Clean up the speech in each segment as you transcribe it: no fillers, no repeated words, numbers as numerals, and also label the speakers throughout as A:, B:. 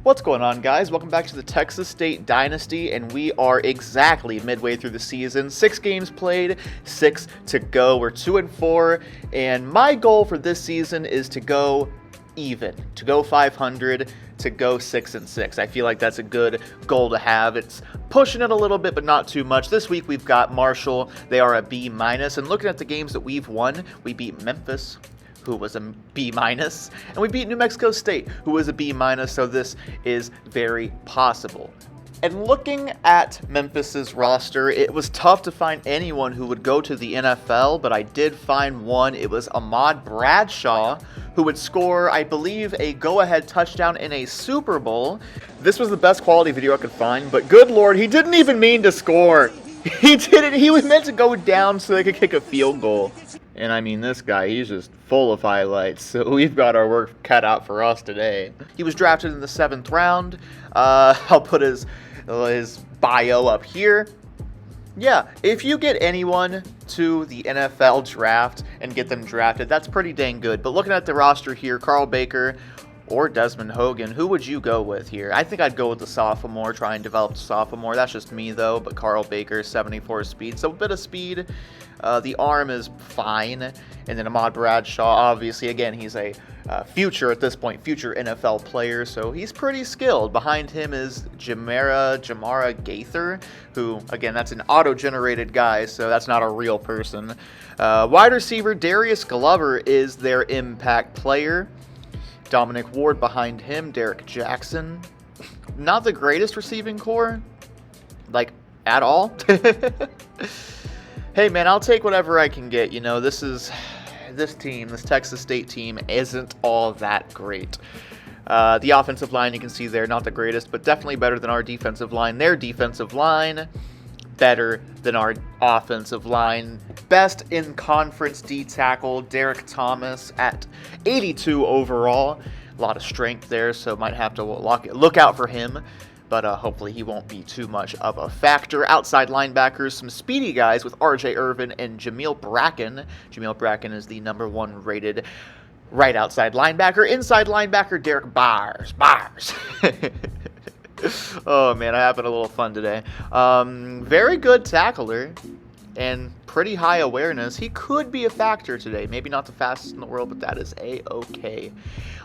A: What's going on, guys? Welcome back to the Texas State Dynasty, and we are exactly midway through the season. 6 games played, 6 to go. We're 2-4, and my goal for this season is to go even, to go 500, to go 6-6. I feel like that's a good goal to have. It's pushing it a little bit, but not too much. This week we've got Marshall. They are a B-, and looking at the games that we've won, we beat Memphis, who was a B-, and we beat New Mexico State, who was a B-, so this is very possible. And looking at Memphis's roster, it was tough to find anyone who would go to the NFL, but I did find one. It was Ahmad Bradshaw, who would score, I believe, a go-ahead touchdown in a Super Bowl. This was the best quality video I could find, but good lord, he didn't even mean to score. He didn't. He was meant to go down so they could kick a field goal. And I mean, this guy, he's just full of highlights, so we've got our work cut out for us today. He was drafted in the 7th round. I'll put his bio up here. Yeah, if you get anyone to the NFL draft and get them drafted, that's pretty dang good. But looking at the roster here, Carl Baker or Desmond Hogan, who would you go with here? I think I'd go with the sophomore, try and develop the sophomore. That's just me, though, but Carl Baker, 74 speed, so a bit of speed. The arm is fine. And then Ahmad Bradshaw, obviously, again, he's a future, at this point, future NFL player, so he's pretty skilled. Behind him is Jamara Gaither, who, again, that's an auto-generated guy, so that's not a real person. Wide receiver Darius Glover is their impact player. Dominic Ward behind him, Derek Jackson. Not the greatest receiving core, like, at all. Hey, man, I'll take whatever I can get. You know, this team, this Texas State team, isn't all that great. The offensive line, you can see there, not the greatest, but definitely better than our defensive line. Their defensive line, better than our offensive line. Best in conference D tackle, Derek Thomas at 82 overall. A lot of strength there, so might have to look out for him. But hopefully he won't be too much of a factor. Outside linebackers, some speedy guys with R.J. Irvin and Jameel Bracken. Jameel Bracken is the -- rated right outside linebacker. Inside linebacker, Derek Bars. Oh, man, I'm having a little fun today. Very good tackler and pretty high awareness. He could be a factor today. Maybe not the fastest in the world, but that is A-okay.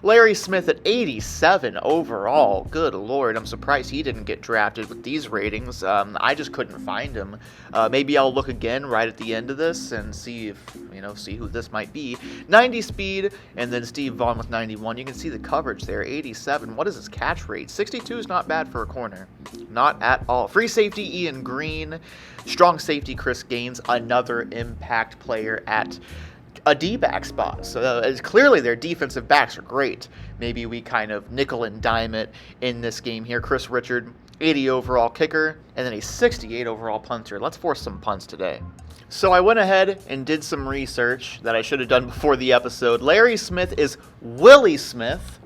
A: Larry Smith at 87 overall. Good lord, I'm surprised he didn't get drafted with these ratings. I just couldn't find him. Maybe I'll look again right at the end of this and see who this might be. 90 speed, and then Steve Vaughn with 91. You can see the coverage there, 87. What is his catch rate? 62 is not bad for a corner. Not at all. Free safety, Ian Green. Strong safety, Chris Gaines, another impact player at a D-back spot. So clearly their defensive backs are great. Maybe we kind of nickel and dime it in this game here. Chris Richard, 80 overall kicker, and then a 68 overall punter. Let's force some punts today. So I went ahead and did some research that I should have done before the episode. Larry Smith is Willie Smith,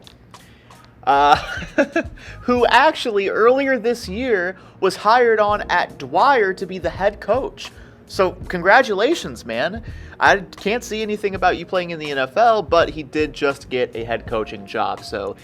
A: who actually earlier this year was hired on at Dwyer to be the head coach. So congratulations, man. I can't see anything about you playing in the NFL, but he did just get a head coaching job. So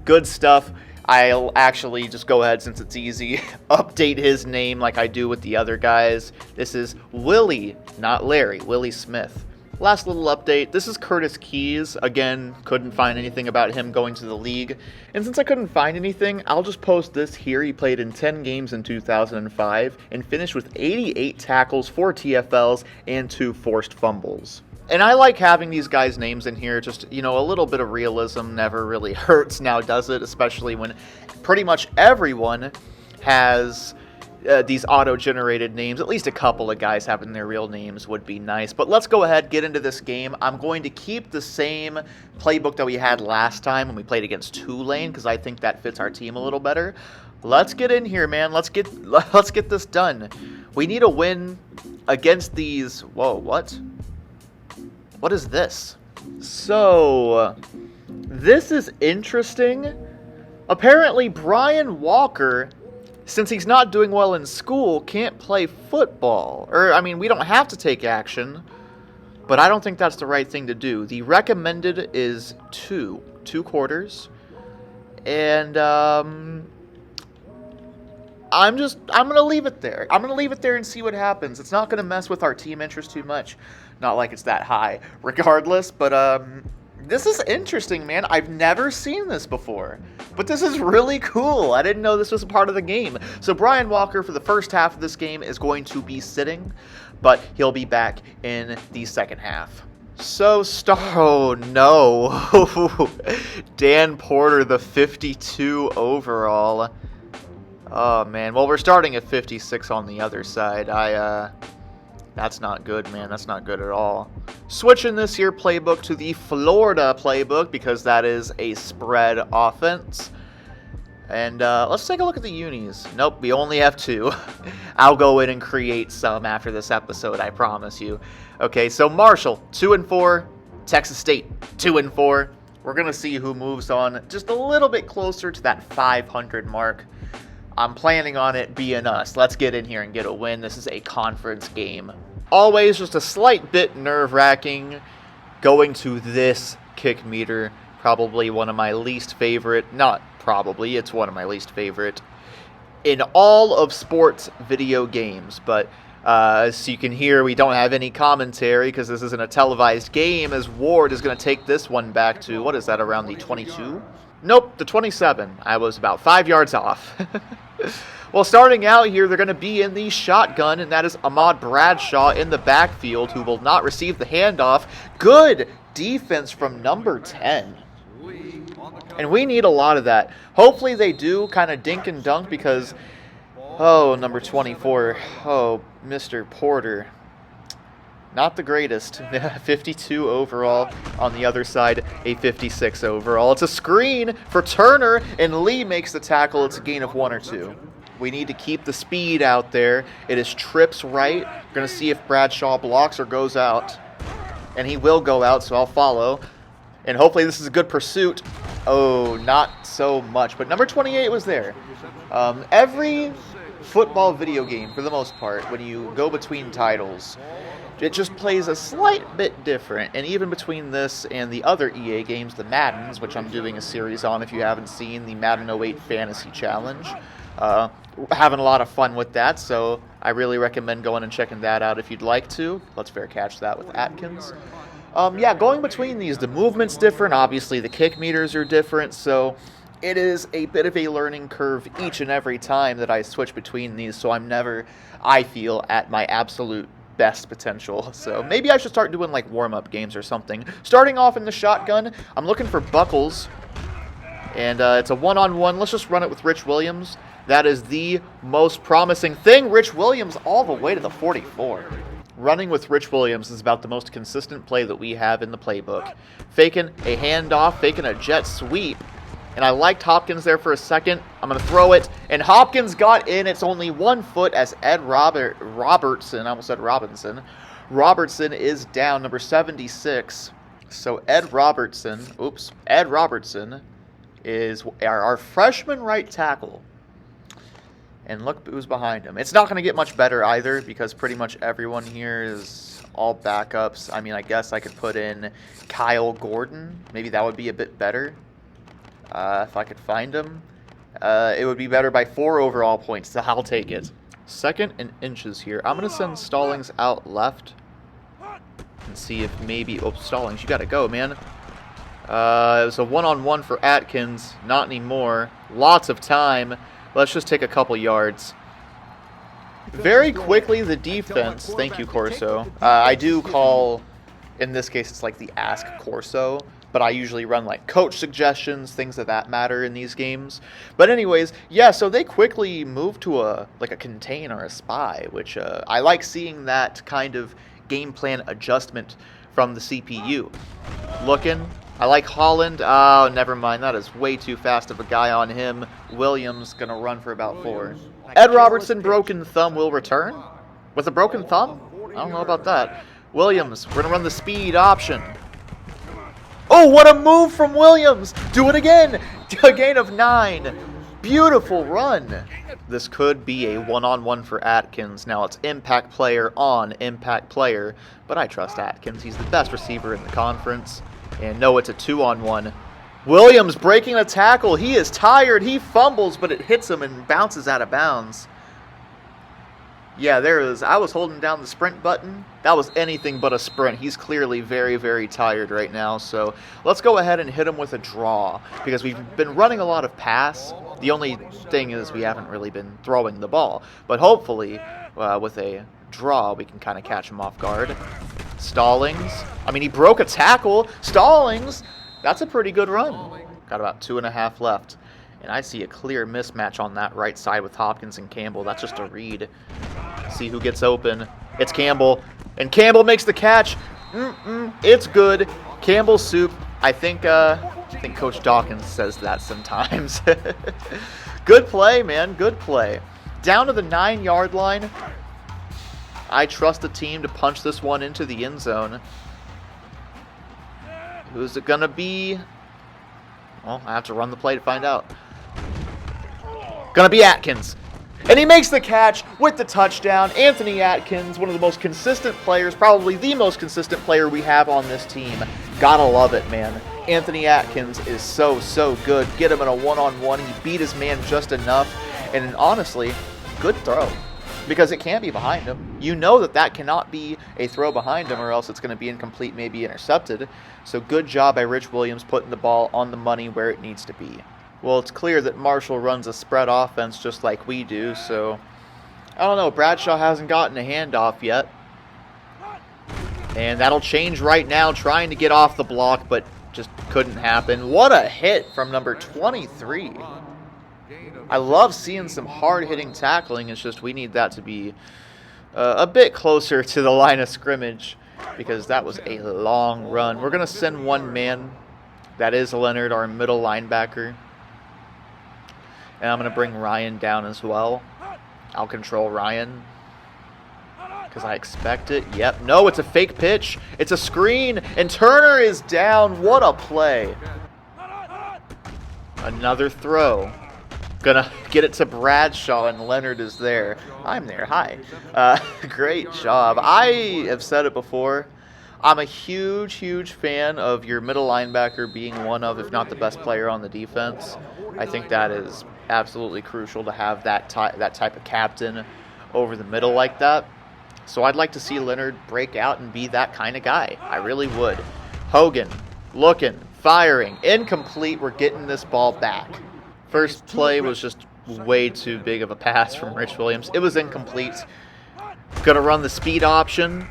A: good stuff. I'll actually just go ahead, since it's easy, update his name like I do with the other guys. This is Willie, not Larry, Willie Smith. Last little update, this is Curtis Keys. Again, couldn't find anything about him going to the league. And since I couldn't find anything, I'll just post this here. He played in 10 games in 2005 and finished with 88 tackles, 4 TFLs, and 2 forced fumbles. And I like having these guys' names in here. Just, a little bit of realism never really hurts now, does it? Especially when pretty much everyone has these auto-generated names. At least a couple of guys having their real names would be nice. But let's go ahead, get into this game. I'm going to keep the same playbook that we had last time when we played against Tulane, because I think that fits our team a little better. Let's get in here, man. Let's get this done. We need a win against these. Whoa, what? What is this? So, this is interesting. Apparently, Brian Walker, since he's not doing well in school, can't play football. We don't have to take action, but I don't think that's the right thing to do. The recommended is two quarters, And I'm going to leave it there. I'm going to leave it there and see what happens. It's not going to mess with our team interest too much. Not like it's that high regardless, but this is interesting, man. I've never seen this before, but this is really cool. I didn't know this was a part of the game. So Brian Walker for the first half of this game is going to be sitting, but he'll be back in the second half. So oh no. Dan Porter, the 52 overall. Oh man, well we're starting at 56 on the other side. That's not good, man. That's not good at all. Switching this here playbook to the Florida playbook because that is a spread offense. And let's take a look at the unis. Nope, we only have 2. I'll go in and create some after this episode, I promise you. Okay, so Marshall, 2-4. Texas State, 2-4. We're going to see who moves on just a little bit closer to that 500 mark. I'm planning on it being us. Let's get in here and get a win. This is a conference game. Always just a slight bit nerve-wracking going to this kick meter. Probably one of my least favorite. Not probably, it's one of my least favorite in all of sports video games. But as you can hear, we don't have any commentary because this isn't a televised game, as Ward is going to take this one back to, what is that, around the 22? Nope, the 27. I was about 5 yards off. Well, starting out here, they're going to be in the shotgun, and that is Ahmad Bradshaw in the backfield, who will not receive the handoff. Good defense from number 10. And we need a lot of that. Hopefully they do kind of dink and dunk because, oh, number 24, oh, Mr. Porter. Not the greatest. 52 overall. On the other side, a 56 overall. It's a screen for Turner, and Lee makes the tackle. It's a gain of 1 or 2. We need to keep the speed out there. It is trips right. We're going to see if Bradshaw blocks or goes out. And he will go out, so I'll follow. And hopefully this is a good pursuit. Oh, not so much. But number 28 was there. Every football video game, for the most part, when you go between titles, it just plays a slight bit different. And even between this and the other EA games, the Maddens, which I'm doing a series on if you haven't seen, the Madden 08 Fantasy Challenge, having a lot of fun with that, so I really recommend going and checking that out if you'd like to. Let's fair catch that with Atkins. Yeah, going between these, the movement's different. Obviously, the kick meters are different, so it is a bit of a learning curve each and every time that I switch between these, so I'm never, I feel, at my absolute best potential. So maybe I should start doing like warm-up games or something. Starting off in the shotgun, I'm looking for Buckles, and it's a one-on-one. Let's just run it with Rich Williams. That is the most promising thing. Rich Williams all the way to the 44. Running with Rich Williams is about the most consistent play that we have in the playbook. Faking a handoff, faking a jet sweep. And I liked Hopkins there for a second. I'm going to throw it. And Hopkins got in. It's only 1 foot as Robertson, I almost said Robinson. Robertson is down, number 76. So Ed Robertson is our freshman right tackle. And look who's behind him. It's not going to get much better either because pretty much everyone here is all backups. I mean, I guess I could put in Kyle Gordon. Maybe that would be a bit better. If I could find him. It would be better by 4 overall points, so I'll take it. Second and inches here. I'm going to send Stallings out left and see if maybe... Oh, Stallings, you got to go, man. It was a one-on-one for Atkins. Not anymore. Lots of time. Let's just take a couple yards. Very quickly, the defense... Thank you, Corso. I do call... In this case, it's like the Ask Corso. But I usually run like coach suggestions, things of that matter in these games. But anyways, yeah, so they quickly moved to a contain or a spy, which I like seeing that kind of game plan adjustment from the CPU. Looking, I like Holland. Oh, never mind, that is way too fast of a guy on him. Williams gonna run for about 4. Ed Robertson, broken thumb, will return. With a broken thumb? I don't know about that. Williams, we're gonna run the speed option. Oh, what a move from Williams! Do it again! A gain of 9. Beautiful run. This could be a one-on-one for Atkins. Now it's impact player on impact player, but I trust Atkins. He's the best receiver in the conference. And no, it's a 2-on-1. Williams breaking a tackle. He is tired. He fumbles, but it hits him and bounces out of bounds. Yeah, there it is. I was holding down the sprint button. That was anything but a sprint. He's clearly very, very tired right now. So let's go ahead and hit him with a draw because we've been running a lot of pass. The only thing is we haven't really been throwing the ball. But hopefully with a draw, we can kind of catch him off guard. Stallings. I mean, he broke a tackle. Stallings. That's a pretty good run. Got about 2.5 left. And I see a clear mismatch on that right side with Hopkins and Campbell. That's just a read. See who gets open. It's Campbell. And Campbell makes the catch. It's good. Campbell soup. I think Coach Dawkins says that sometimes. Good play, man. Good play. Down to the 9-yard line. I trust the team to punch this one into the end zone. Who's it going to be? Well, I have to run the play to find out. Gonna be Atkins. And he makes the catch with the touchdown. Anthony Atkins, one of the most consistent players, probably the most consistent player we have on this team. Gotta love it, man. Anthony Atkins is so, so good. Get him in a one-on-one. He beat his man just enough. And honestly, good throw. Because it can't be behind him. You know that cannot be a throw behind him or else it's going to be incomplete, maybe intercepted. So good job by Rich Williams putting the ball on the money where it needs to be. Well, it's clear that Marshall runs a spread offense just like we do, so I don't know. Bradshaw hasn't gotten a handoff yet. And that'll change right now, trying to get off the block, but just couldn't happen. What a hit from number 23. I love seeing some hard-hitting tackling. It's just we need that to be a bit closer to the line of scrimmage because that was a long run. We're going to send one man. That is Leonard, our middle linebacker. And I'm going to bring Ryan down as well. I'll control Ryan because I expect it. Yep. No, it's a fake pitch. It's a screen, and Turner is down. What a play. Another throw. Gonna get it to Bradshaw, and Leonard is there. I'm there. Hi. Great job. I have said it before. I'm a huge, huge fan of your middle linebacker being one of, if not the best player on the defense. I think that is absolutely crucial to have that type of captain over the middle like that. So I'd like to see Leonard break out and be that kind of guy. I really would. Hogan, looking, firing, incomplete. We're getting this ball back. First play was just way too big of a pass from Rich Williams. It was incomplete. Gonna run the speed option.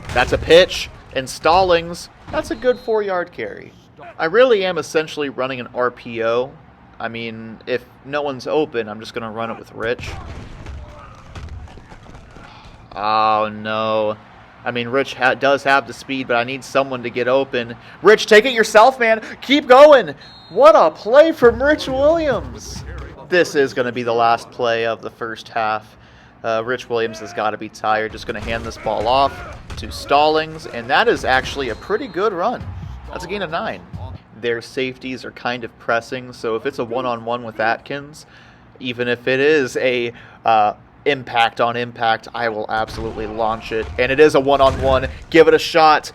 A: That's a pitch. And Stallings, that's a good 4-yard carry. I really am essentially running an RPO. I mean, if no one's open, I'm just gonna run it with Rich. Oh, no. I mean, Rich does have the speed, but I need someone to get open. Rich, take it yourself, man. Keep going. What a play from Rich Williams. This is going to be the last play of the first half. Rich Williams has got to be tired. Just going to hand this ball off to Stallings, and that is actually a pretty good run. That's a gain of 9. Their safeties are kind of pressing, so if it's a one-on-one with Atkins, even if it is a impact on impact, I will absolutely launch it. And it is a one-on-one. Give it a shot.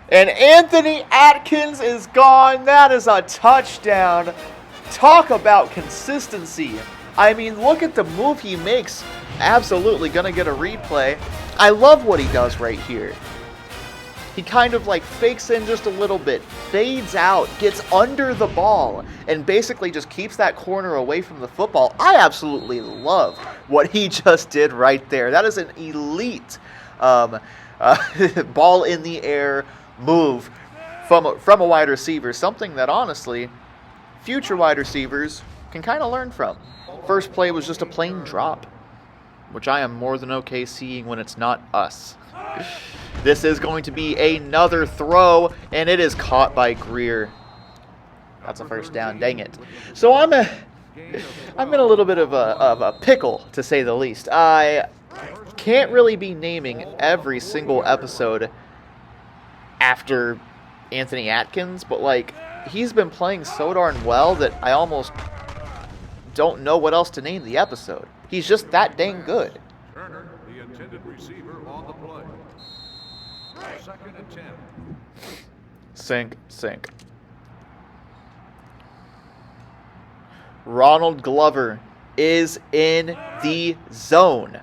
A: And Anthony Atkins is gone. That is a touchdown. Talk about consistency. I mean, look at the move he makes. Absolutely going to get a replay. I love what he does right here. He kind of like fakes in just a little bit, fades out, gets under the ball, and basically just keeps that corner away from the football. I absolutely love what he just did right there. That is an elite ball in the air move from a wide receiver, something that honestly future wide receivers can kind of learn from. First play was just a plain drop, which I am more than okay seeing when it's not us. This is going to be another throw, and it is caught by Greer. That's a first down, dang it. So I'm in a little bit of a pickle, to say the least. I can't really be naming every single episode after Anthony Atkins, but like he's been playing so darn well that I almost don't know what else to name the episode. He's just that dang good.
B: Turner, the intended receiver on the play. 2nd and 10.
A: Sink, sink. Ronald Glover is in the zone.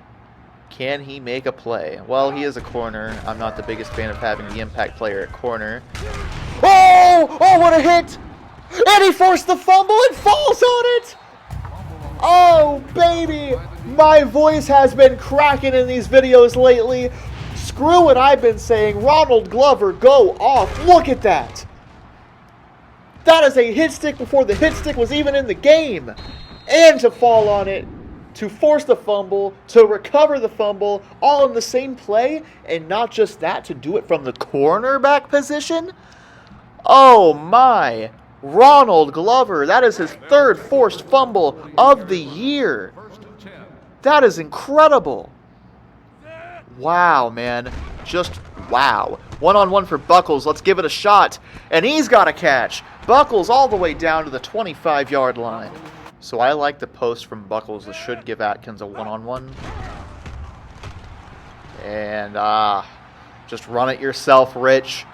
A: Can he make a play? Well, he is a corner. I'm not the biggest fan of having the impact player at corner. Oh! Oh, what a hit! And he forced the fumble and falls on it! Oh, baby! My voice has been cracking in these videos lately. Screw what I've been saying. Ronald Glover, go off. Look at that. That is a hit stick before the hit stick was even in the game. And to fall on it, to force the fumble, to recover the fumble, all in the same play. And not just that, to do it from the cornerback position. Oh my. Ronald Glover, that is his third forced fumble of the year. That is incredible. Wow, man. Just wow. One-on-one for Buckles. Let's give it a shot. And he's got a catch. Buckles all the way down to the 25-yard line. So I like the post from Buckles. This should give Atkins a one-on-one. And just run it yourself, Rich.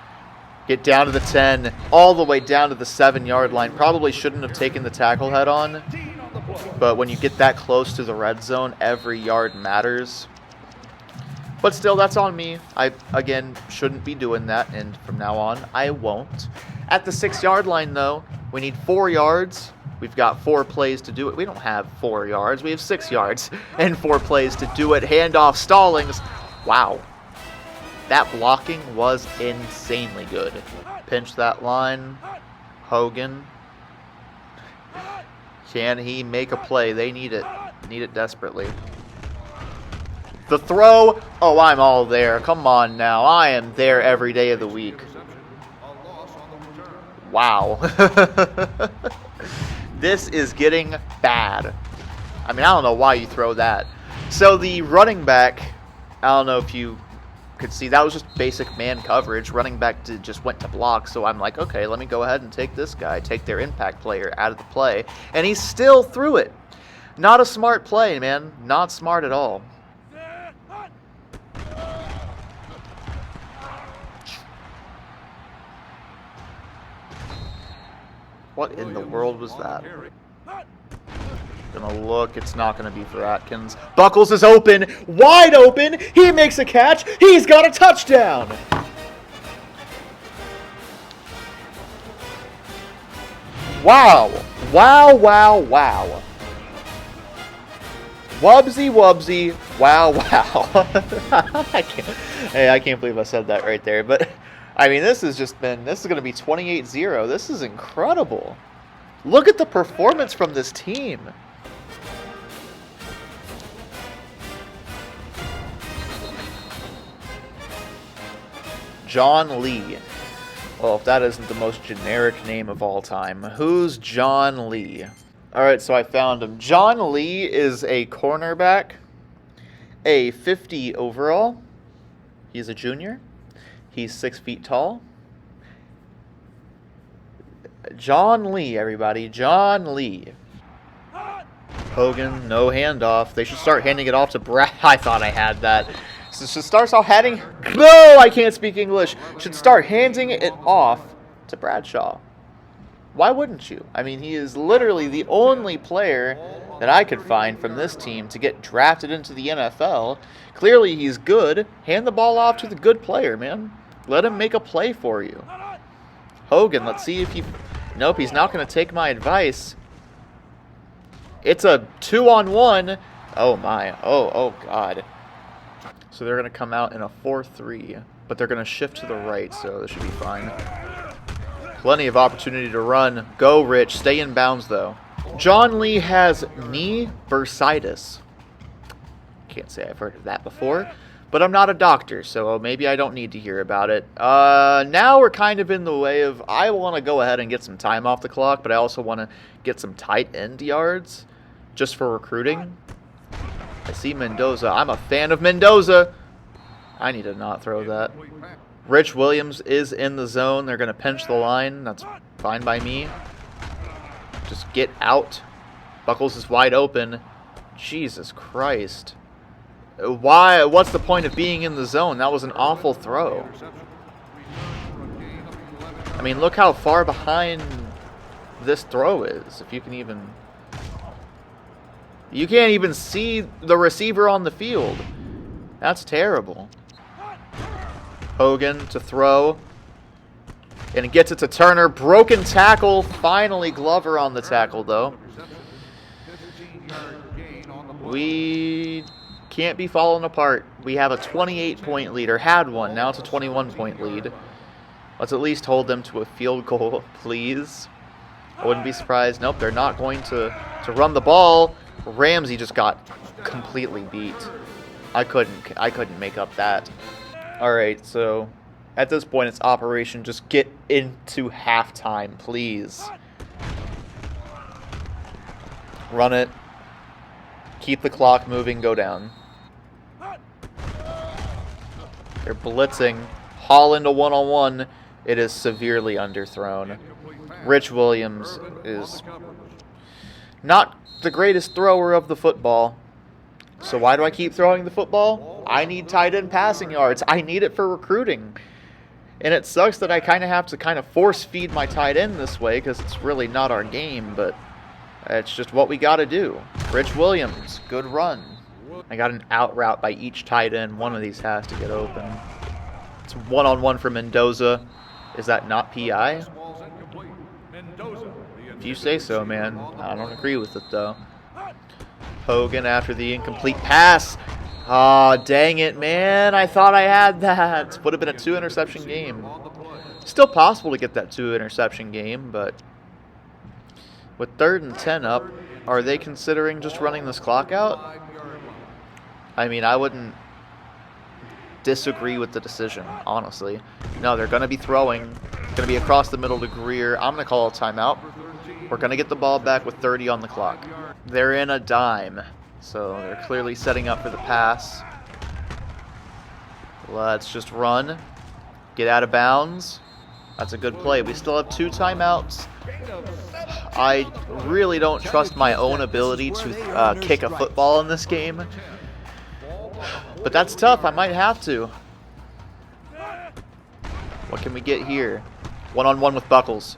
A: Get down to the 10, all the way down to the 7-yard line. Probably shouldn't have taken the tackle head on. But when you get that close to the red zone, every yard matters. But still, that's on me. I, again, shouldn't be doing that, and from now on, I won't. At the 6-yard line, though, we need 4 yards. We've got 4 plays to do it. We don't have 4 yards. We have 6 yards and 4 plays to do it. Handoff, Stallings. Wow. That blocking was insanely good. Pinch that line. Hogan. Can he make a play? They need it. Need it desperately. The throw. Oh, I'm all there. Come on now. I am there every day of the week. Wow. This is getting bad. I mean, I don't know why you throw that. So the running back, I don't know if you could see, that was just basic man coverage. Running back just went to block, so I'm like, okay, let me go ahead and take this guy, take their impact player out of the play, and he still threw it. Not a smart play, man. Not smart at all. What in the world was that? Gonna look, it's not gonna be for Atkins. Buckles is open, wide open, he makes a catch, he's got a touchdown! Wow, wow, wow, wow. Wubsy, wubsy, wow, wow. I can't believe I said that right there, but I mean, this is going to be 28-0. This is incredible. Look at the performance from this team. John Lee. Well, if that isn't the most generic name of all time. Who's John Lee? Alright, so I found him. John Lee is a cornerback, a 50 overall. He's a junior. He's 6 feet tall. John Lee, everybody. John Lee. Hogan, no handoff. They should start handing it off to Brad. I thought I had that. So should start off handing. No, I can't speak English. Should start handing it off to Bradshaw. Why wouldn't you? I mean, he is literally the only player that I could find from this team to get drafted into the NFL. Clearly, he's good. Hand the ball off to the good player, man. Let him make a play for you. Hogan, let's see if he... Nope, he's not going to take my advice. It's a 2-on-1. Oh, my. Oh, God. So they're going to come out in a 4-3, but they're going to shift to the right, so this should be fine. Plenty of opportunity to run. Go, Rich. Stay in bounds, though. John Lee has knee bursitis. Can't say I've heard of that before, but I'm not a doctor, so maybe I don't need to hear about it. Now we're kind of in the way of, I want to go ahead and get some time off the clock, but I also want to get some tight end yards just for recruiting. I see Mendoza. I'm a fan of Mendoza. I need to not throw that. Rich Williams is in the zone. They're going to pinch the line. That's fine by me. Just get out. Buckles is wide open. Jesus Christ. Why? What's the point of being in the zone? That was an awful throw. I mean, look how far behind this throw is. If you can even You can't even see the receiver on the field. That's terrible. Hogan to throw. And it gets it to Turner. Broken tackle. Finally Glover on the tackle, though. We can't be falling apart. We have a 28-point lead, or had one. Now it's a 21-point lead. Let's at least hold them to a field goal, please. I wouldn't be surprised. Nope, they're not going to run the ball. Ramsey just got completely beat. I couldn't make up that. All right, so at this point, it's operation just get into halftime, please. Run it. Keep the clock moving, go down. They're blitzing. Holland a one-on-one. It is severely underthrown. Rich Williams is not the greatest thrower of the football. So why do I keep throwing the football? I need tight end passing yards. I need it for recruiting. And it sucks that I kind of have to force feed my tight end this way because it's really not our game, but it's just what we got to do. Rich Williams, good run. I got an out route by each tight end. One of these has to get open. It's one-on-one for Mendoza. Is that not PI? If you say so, man. I don't agree with it, though. Hogan after the incomplete pass. Aw, dang it, man. I thought I had that. Would have been a 2-interception game. Still possible to get that 2-interception game, but with 3rd and 10 up, are they considering just running this clock out? I mean, I wouldn't disagree with the decision, honestly. No, they're going to be throwing. Going to be across the middle to Greer. I'm going to call a timeout. We're going to get the ball back with 30 on the clock. They're in a dime, so they're clearly setting up for the pass. Let's just run. Get out of bounds. That's a good play. We still have 2 timeouts. I really don't trust my own ability to kick a football in this game. But that's tough. I might have to. What can we get here? One-on-one with Buckles.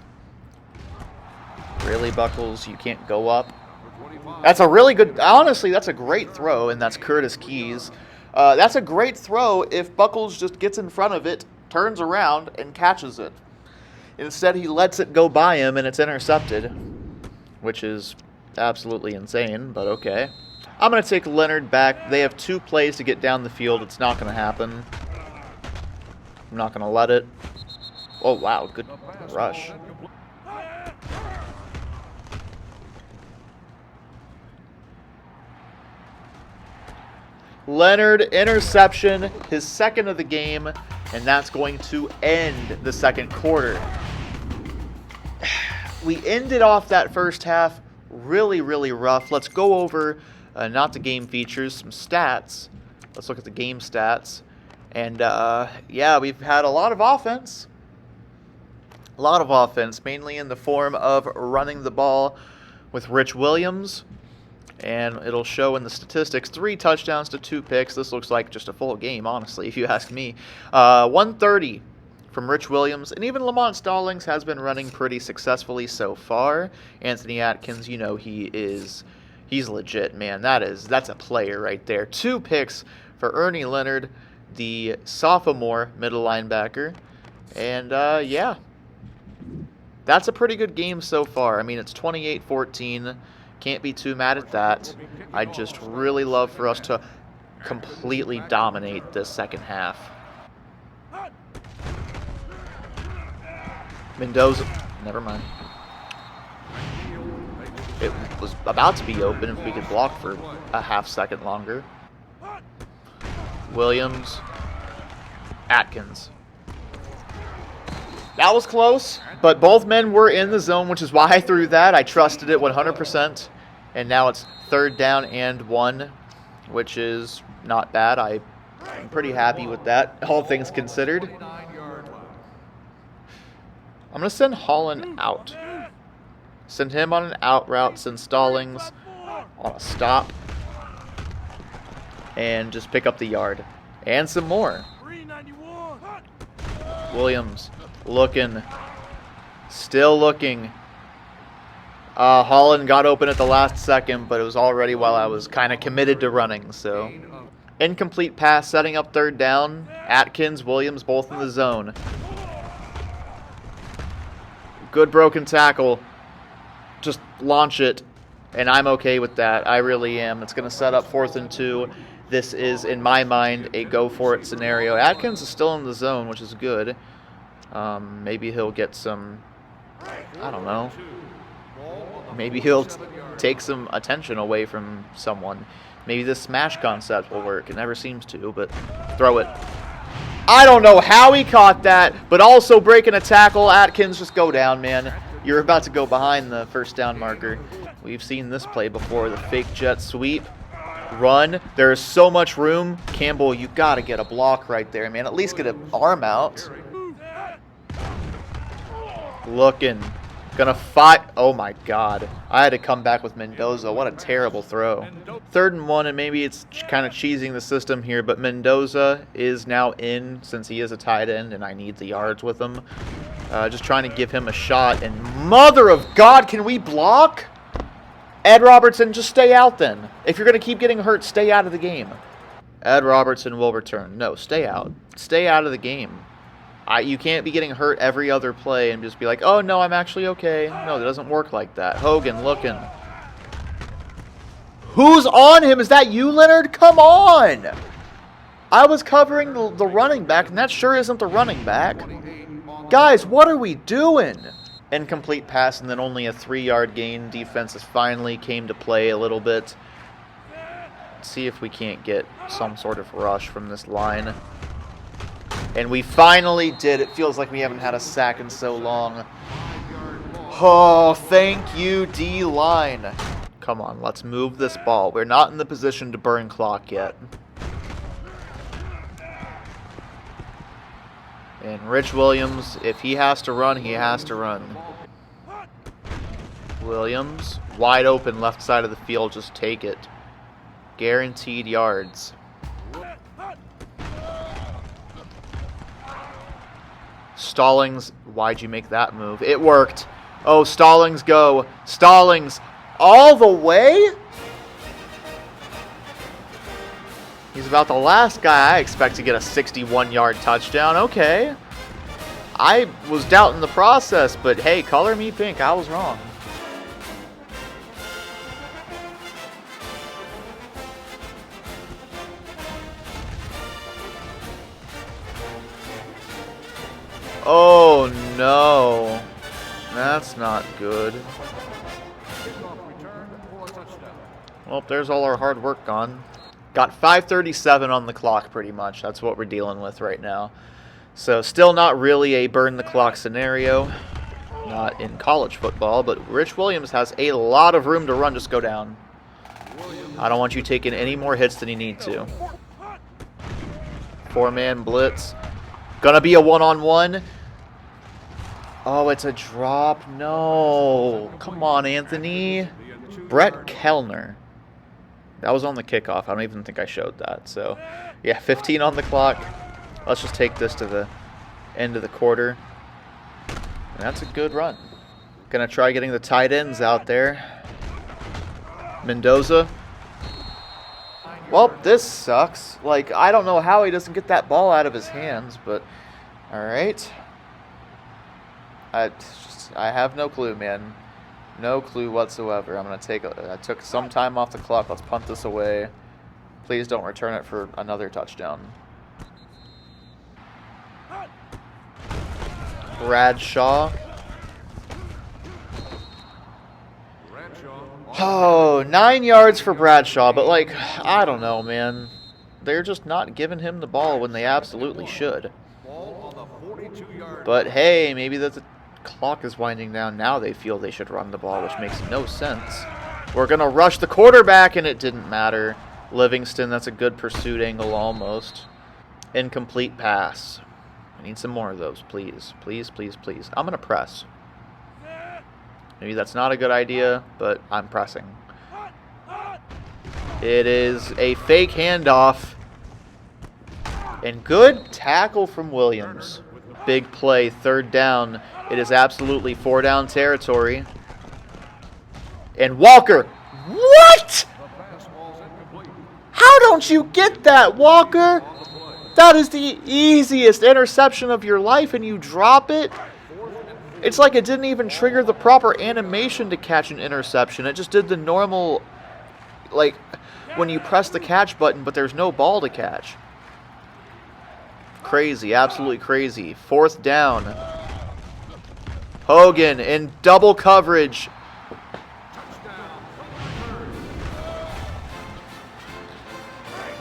A: Really, Buckles? You can't go up? That's a really good... Honestly, that's a great throw, and that's Curtis Keys. That's a great throw if Buckles just gets in front of it, turns around, and catches it. Instead, he lets it go by him, and it's intercepted, which is absolutely insane, but okay. I'm going to take Leonard back. They have 2 plays to get down the field. It's not going to happen. I'm not going to let it. Oh, wow. Good rush. Leonard, interception, his 2nd of the game, and that's going to end the 2nd quarter. We ended off that first half really, really rough. Let's go over, not the game features, some stats. Let's look at the game stats. And, yeah, we've had a lot of offense. A lot of offense, mainly in the form of running the ball with Rich Williams. And it'll show in the statistics 3 touchdowns to 2 picks. This looks like just a full game, honestly, if you ask me. 130 from Rich Williams. And even Lamont Stallings has been running pretty successfully so far. Anthony Atkins, you know, he's legit, man. That's a player right there. 2 picks for Ernie Leonard, the sophomore middle linebacker. And, yeah. That's a pretty good game so far. I mean, it's 28-14. Can't be too mad at that. I'd just really love for us to completely dominate this 2nd half. Mendoza, never mind. It was about to be open if we could block for a half-second longer. Williams, Atkins. That was close, but both men were in the zone, which is why I threw that. I trusted it 100%, and now it's 3rd down and 1, which is not bad. I'm pretty happy with that, all things considered. I'm going to send Holland out. Send him on an out route, send Stallings on a stop, and just pick up the yard. And some more. Williams looking. Still looking. Holland got open at the last second, but it was already while I was kind of committed to running, so. Incomplete pass, setting up third down. Atkins, Williams, both in the zone. Good broken tackle. Just launch it, and I'm okay with that. I really am. It's going to set up 4th and 2. This is, in my mind, a go-for-it scenario. Atkins is still in the zone, which is good. Maybe he'll get some, I don't know. Maybe he'll take some attention away from someone. Maybe this smash concept will work. It never seems to, but throw it. I don't know how he caught that, but also breaking a tackle. Atkins, just go down, man. You're about to go behind the first down marker. We've seen this play before, the fake jet sweep. Run. There is so much room. Campbell, you got to get a block right there, man. At least get an arm out. Looking. Gonna fight. Oh my god. I had to come back with Mendoza. What a terrible throw. 3rd and 1, and maybe it's kind of cheesing the system here, but Mendoza is now in since he is a tight end, and I need the yards with him. Just trying to give him a shot, and mother of God, can we block? Ed Robertson, just stay out then. If you're going to keep getting hurt, stay out of the game. Ed Robertson will return. No, stay out. Stay out of the game. You can't be getting hurt every other play and just be like, oh, no, I'm actually okay. No, it doesn't work like that. Hogan looking. Who's on him? Is that you, Leonard? Come on! I was covering the running back, and that sure isn't the running back. Guys, what are we doing? Incomplete pass, and then only a 3-yard gain. Defense has finally came to play a little bit. Let's see if we can't get some sort of rush from this line. And we finally did. It feels like we haven't had a sack in so long. Oh, thank you, D-line. Come on, let's move this ball. We're not in the position to burn clock yet. And Rich Williams, if he has to run, he has to run. Williams, wide open, left side of the field, just take it. Guaranteed yards. Stallings, why'd you make that move? It worked. Oh, Stallings, go. Stallings, all the way? He's about the last guy I expect to get a 61-yard touchdown. Okay. I was doubting the process, but hey, color me pink. I was wrong. Oh no, that's not good. Well, there's all our hard work gone. Got 5:37 on the clock pretty much. That's what we're dealing with right now. So still not really a burn the clock scenario. Not in college football, but Rich Williams has a lot of room to run. Just go down. I don't want you taking any more hits than you need to. 4-man blitz. Gonna be a one-on-one. Oh, it's a drop. No. Come on, Anthony. Brett Kellner. That was on the kickoff. I don't even think I showed that. So, yeah, 15 on the clock. Let's just take this to the end of the quarter. And that's a good run. Gonna try getting the tight ends out there. Mendoza. Well, this sucks. Like, I don't know how he doesn't get that ball out of his hands, but all right. I have no clue, man. No clue whatsoever. I'm gonna I took some time off the clock. Let's punt this away. Please don't return it for another touchdown. Bradshaw. Oh, 9 yards for Bradshaw, but like, I don't know, man. They're just not giving him the ball when they absolutely should. But hey, maybe the clock is winding down. Now they feel they should run the ball, which makes no sense. We're going to rush the quarterback, and it didn't matter. Livingston, that's a good pursuit angle almost. Incomplete pass. I need some more of those, please. Please, please, please. I'm going to press. Maybe that's not a good idea, but I'm pressing. It is a fake handoff. And good tackle from Williams. Big play, 3rd down. It is absolutely 4-down territory. And Walker. What?
B: The pass falls incomplete.
A: How don't you get that, Walker? That is the easiest interception of your life, and you drop it? It's like it didn't even trigger the proper animation to catch an interception. It just did the normal, like, when you press the catch button, but there's no ball to catch. Crazy, absolutely crazy. 4th down. Hogan in double coverage.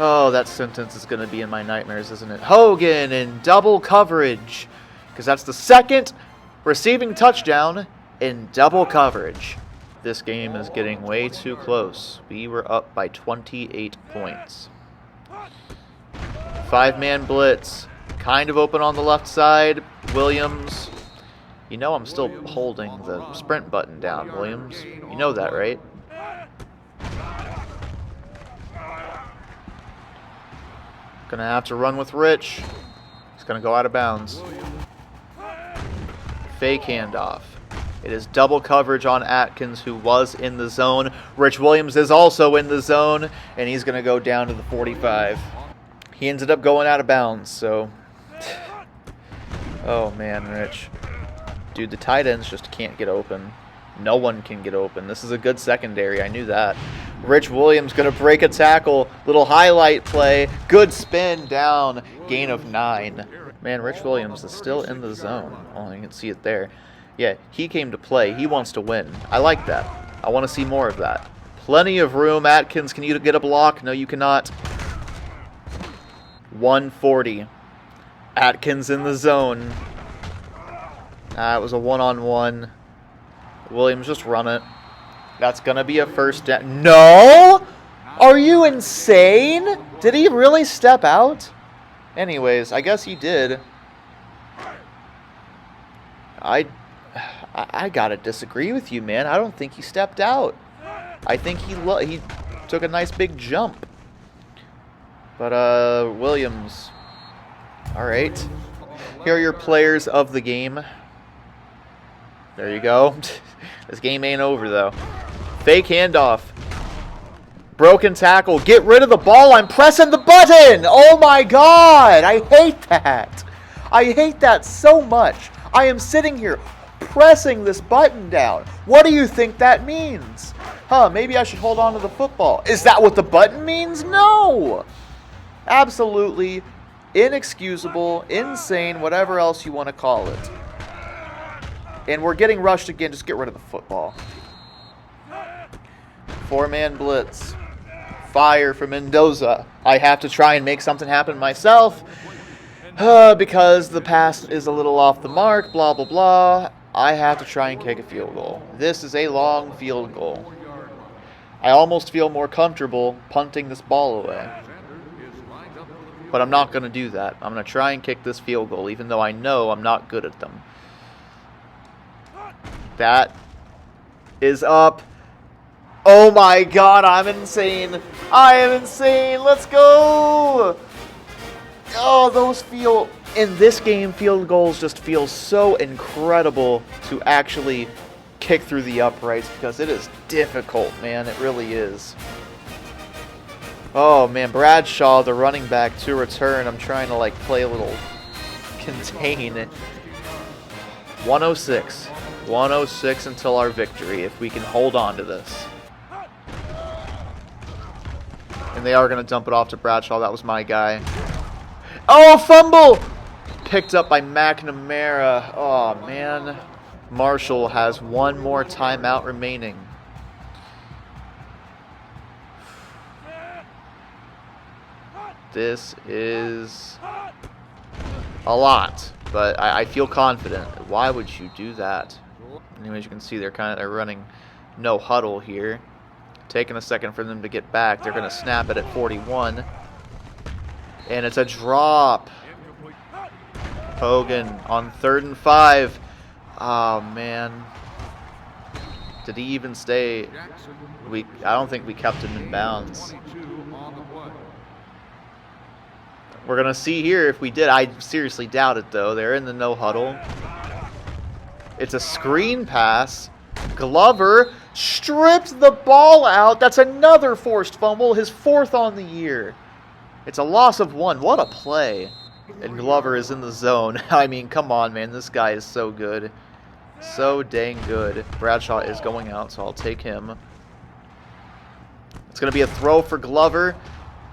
A: Oh, that sentence is going to be in my nightmares, isn't it? Hogan in double coverage. Because that's the second receiving touchdown in double coverage. This game is getting way too close. We were up by 28 points. 5-man blitz. Kind of open on the left side. Williams. You know I'm still holding the sprint button down, Williams. You know that, right? Gonna have to run with Rich. He's gonna go out of bounds. Fake handoff. It is double coverage on Atkins, who was in the zone. Rich Williams is also in the zone, and he's gonna go down to the 45. He ended up going out of bounds, so... Oh man, Rich. Dude, the tight ends just can't get open. No one can get open. This is a good secondary, I knew that. Rich Williams gonna break a tackle. Little highlight play. Good spin down. Gain of 9. Man, Rich Williams is still in the zone. Oh, you can see it there. Yeah, he came to play. He wants to win. I like that. I want to see more of that. Plenty of room. Atkins, can you get a block? No, you cannot. 140. Atkins in the zone. It was a one-on-one. Williams, just run it. That's going to be a first down. No? Are you insane? Did he really step out? Anyways, I guess he did. I gotta disagree with you, man. I don't think he stepped out. I think he took a nice big jump. But, Williams. All right. Here are your players of the game. There you go. This game ain't over, though. Fake handoff. Broken tackle. Get rid of the ball. I'm pressing the button. Oh, my God. I hate that. I hate that so much. I am sitting here pressing this button down. What do you think that means? Maybe I should hold on to the football. Is that what the button means? No. Absolutely inexcusable, insane, whatever else you want to call it. And we're getting rushed again. Just get rid of the football. 4-man blitz. Fire for Mendoza. I have to try and make something happen myself. Because the pass is a little off the mark, blah, blah, blah. I have to try and kick a field goal. This is a long field goal. I almost feel more comfortable punting this ball away. But I'm not going to do that. I'm going to try and kick this field goal, even though I know I'm not good at them. That is up. Oh my God, I'm insane. I am insane. Let's go. Oh, those feel, in this game, field goals just feel so incredible to actually kick through the uprights because it is difficult, man. It really is. Oh, man, Bradshaw, the running back, to return. I'm trying to, like, play a little contain. 106. 106 until our victory, if we can hold on to this. And they are going to dump it off to Bradshaw. That was my guy. Oh, fumble! Picked up by McNamara. Oh, man. Marshall has one more timeout remaining. This is a lot, but I feel confident. Why would you do that? Anyways, you can see they're running no huddle here. Taking a second for them to get back. They're going to snap it at 41. And it's a drop. Hogan on 3rd and 5. Oh, man. Did he even stay? I don't think we kept him in bounds. We're going to see here if we did. I seriously doubt it, though. They're in the no huddle. It's a screen pass. Glover stripped the ball out. That's another forced fumble, his 4th on the year. It's a loss of 1. What a play. And Glover is in the zone. I mean, come on, man. This guy is so good. So dang good. Bradshaw is going out, so I'll take him. It's going to be a throw for Glover.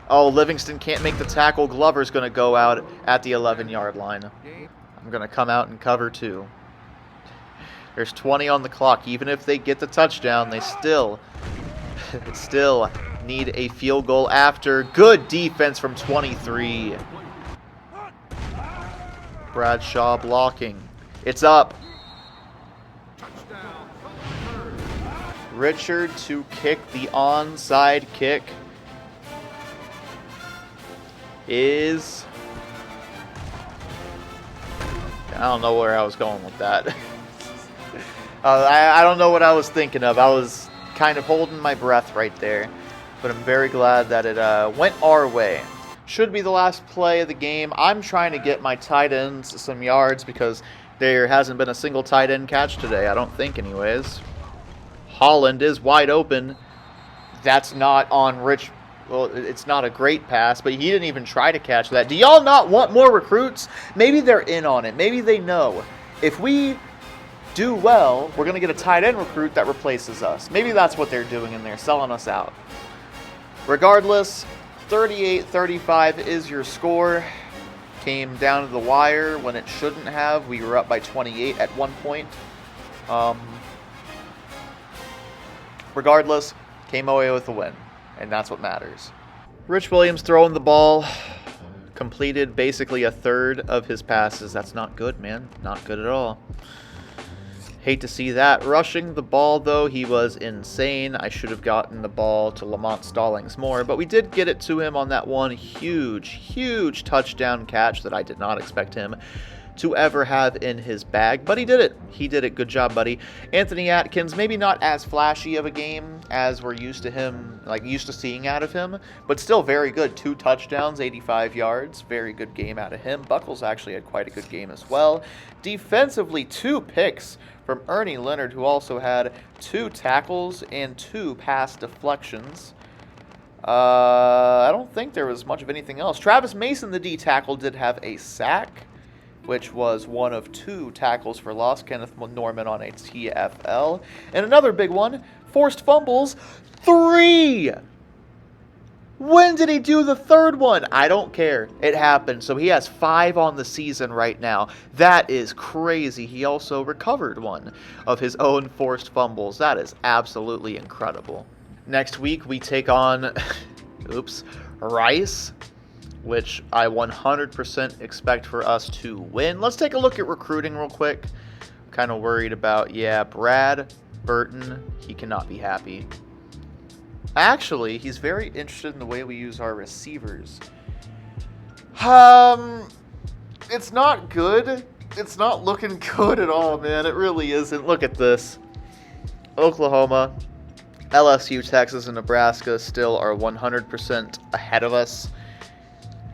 A: Oh, Livingston can't make the tackle. Glover's going to go out at the 11-yard line. I'm going to come out and cover 2. There's 20 on the clock. Even if they get the touchdown, they still need a field goal after. Good defense from 23. Bradshaw blocking. It's up. Richard to kick the onside kick is... I don't know where I was going with that. I don't know what I was thinking of. I was kind of holding my breath right there. But I'm very glad that it went our way. Should be the last play of the game. I'm trying to get my tight ends some yards because there hasn't been a single tight end catch today. I don't think anyways. Holland is wide open. That's not on Rich. Well, it's not a great pass, but he didn't even try to catch that. Do y'all not want more recruits? Maybe they're in on it. Maybe they know. If we do well, we're going to get a tight end recruit that replaces us. Maybe that's what they're doing and they're selling us out. Regardless, 38-35 is your score. Came down to the wire when it shouldn't have. We were up by 28 at one point. Regardless, came away with a win, and that's what matters. Rich Williams throwing the ball, completed basically a third of his passes. That's not good, man. Not good at all. Hate to see that. Rushing the ball, though, he was insane. I should have gotten the ball to Lamont Stallings more, but we did get it to him on that one huge touchdown catch that I did not expect him to ever have in his bag, but he did it. He did it. Good job, buddy. Anthony Atkins, maybe not as flashy of a game as we're used to seeing out of him, but still very good. 2 touchdowns, 85 yards. Very good game out of him. Buckles actually had quite a good game as well. Defensively, 2 picks from Ernie Leonard, who also had 2 tackles and 2 pass deflections. I don't think there was much of anything else. Travis Mason, the D tackle, did have a sack, which was one of 2 tackles for loss. Kenneth Norman on a TFL. And another big one, forced fumbles, 3! When did he do the 3rd one? I don't care. It happened. So he has 5 on the season right now. That is crazy. He also recovered one of his own forced fumbles. That is absolutely incredible. Next week we take on, Rice, which I 100% expect for us to win. Let's take a look at recruiting real quick. Kind of worried about, Brad Burton. He cannot be happy. Actually, he's very interested in the way we use our receivers. It's not good. It's not looking good at all, man. It really isn't. Look at this. Oklahoma, LSU, Texas, and Nebraska still are 100% ahead of us.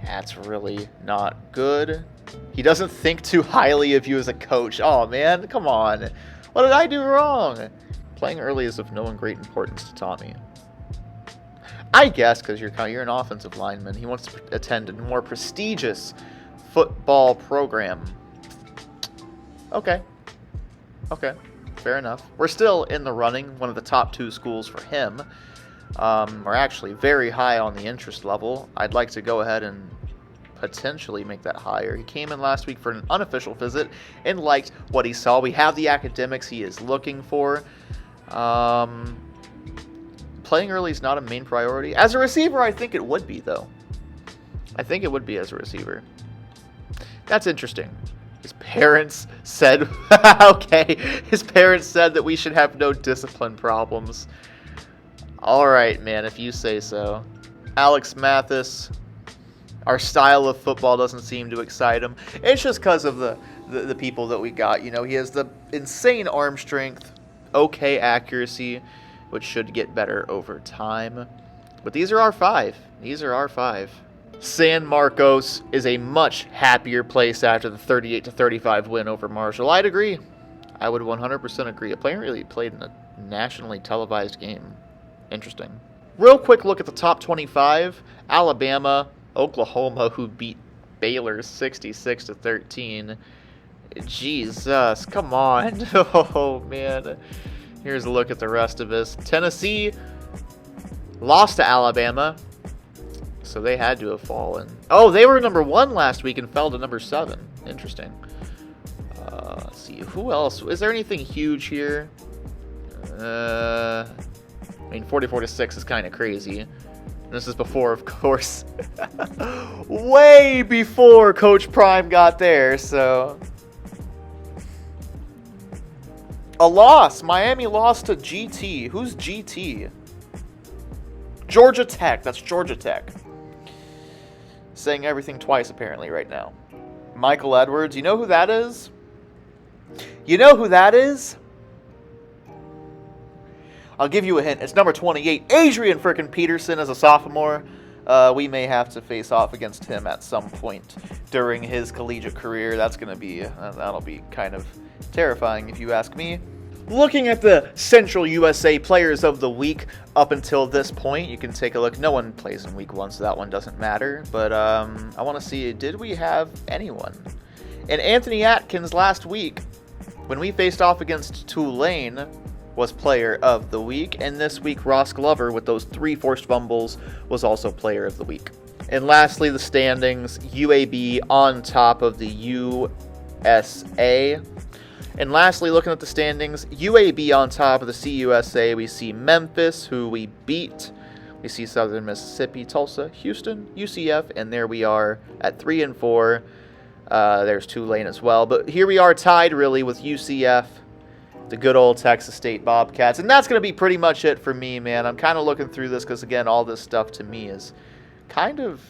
A: That's really not good. He doesn't think too highly of you as a coach. Oh, man, come on. What did I do wrong? Playing early is of no great importance to Tommy. I guess because you're an offensive lineman. He wants to attend a more prestigious football program. Okay. Fair enough. We're still in the running, one of the top 2 schools for him. We're actually very high on the interest level. I'd like to go ahead and potentially make that higher. He came in last week for an unofficial visit and liked what he saw. We have the academics he is looking for. Playing early is not a main priority. As a receiver, I think it would be, though. I think it would be as a receiver. That's interesting. His parents said, his parents said that we should have no discipline problems. All right, man, if you say so. Alex Mathis, our style of football doesn't seem to excite him. It's just because of the people that we got. He has the insane arm strength, okay accuracy, which should get better over time. But these are our 5. San Marcos is a much happier place after the 38-35 win over Marshall. I'd agree. I would 100% agree. Apparently played in a nationally televised game. Interesting. Real quick look at the top 25. Alabama, Oklahoma, who beat Baylor 66-13. Jesus, come on. Oh, man. Here's a look at the rest of us. Tennessee lost to Alabama, so they had to have fallen. Oh, they were number 1 last week and fell to number 7. Interesting. Let's see. Who else? Is there anything huge here? I mean, 44-6 is kind of crazy. This is before, of course, way before Coach Prime got there, so. A loss. Miami lost to GT. Who's GT? Georgia Tech. That's Georgia Tech. Saying everything twice, apparently, right now. Michael Edwards. You know who that is? You know who that is? I'll give you a hint. It's number 28. Adrian frickin' Peterson as a sophomore. We may have to face off against him at some point during his collegiate career. That's going to be, that'll be kind of terrifying if you ask me. Looking at the Central USA Players of the Week up until this point, you can take a look. No one plays in Week 1, so that one doesn't matter. But I want to see, did we have anyone? And Anthony Atkins last week, when we faced off against Tulane, was Player of the Week. And this week, Ross Glover, with those 3 forced fumbles, was also Player of the Week. And lastly, the standings, UAB on top of the USA. And lastly, looking at the standings, UAB on top of the CUSA. We see Memphis, who we beat. We see Southern Mississippi, Tulsa, Houston, UCF, and there we are at 3 and 4. There's Tulane as well. But here we are tied, really, with UCF, the good old Texas State Bobcats. And that's going to be pretty much it for me, man. I'm kind of looking through this because, again, all this stuff to me is kind of,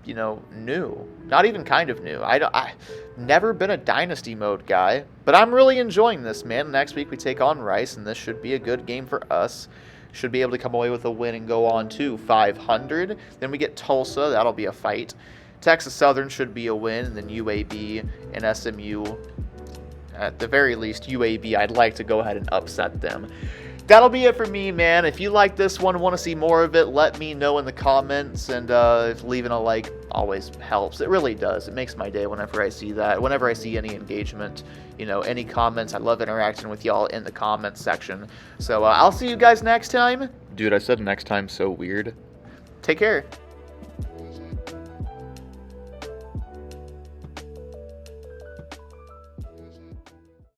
A: you know, new. Not even kind of new. I've never been a Dynasty mode guy, but I'm really enjoying this, man. Next week we take on Rice, and this should be a good game for us. Should be able to come away with a win and go on to 500. Then we get Tulsa. That'll be a fight. Texas Southern should be a win, and then UAB and SMU. At the very least, UAB, I'd like to go ahead and upset them. That'll be it for me, man. If you like this one, want to see more of it, let me know in the comments. And if leaving a like always helps. It really does. It makes my day whenever I see that. Whenever I see any engagement, you know, any comments. I love interacting with y'all in the comments section. So I'll see you guys next time. Dude, I said next time so weird. Take care.